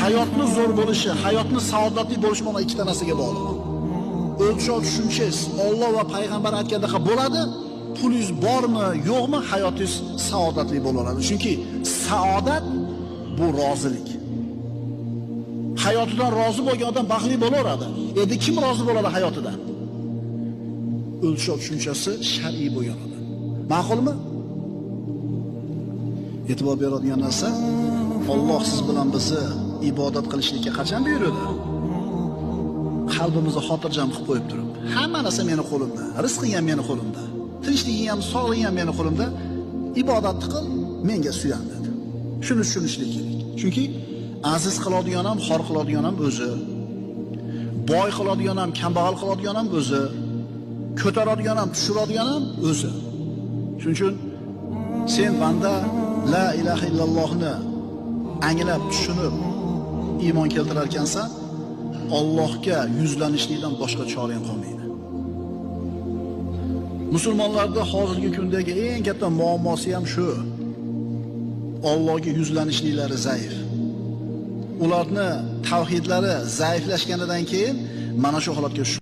hayotni zo'r bo'lishi, hayotni saodatli bo'lishi mana ikkita narsaga bog'liq. O'lchov tushunchangiz Alloh va payg'ambar aytgandaqa bo'ladi. Pulingiz bormi, yo'qmi, hayotingiz saodatli bo'laveradi. Chunki saodat bu rozilik. Hayotidan rozi bo'lgan odam baxtli bo'laveradi. Endi kim rozi bo'ladi hayotidan? O'lchov tushunchasi shar'iy bo'lgan odam. Ma'qulmi? E'tibor beradigan narsa, Alloh siz bilan bizni ibodat qilishlikka qachon buyurdi? Qalbimizni xotirjam qilib qo'yib turib, hamma narsa meni qo'limda, rizqing ham meni qo'limda, tinchliging ham, sog'liging ham meni qo'limda, ibodatni qil, menga suyan dedi. Shuni tushunishlik kerak. Chunki aziz qiladigan ham, xor qiladigan ham o'zi. Boy qiladigan ham, kambag'al qiladigan ham o'zi. Ko'taradigan ham, tushiradigan ham o'zi. Shuning uchun sen banda la ilaha illallohni anglab, tushunib iymon keltirar ekansan, Allohga yuzlanishlikdan boshqa chorang qolmaydi. Musulmonlarda hozirgi kundagi eng katta muammosi ham shu. Allohga yuzlanishliklari zaif. Ularni tavhidlari zaiflashganidan keyin mana shu holatga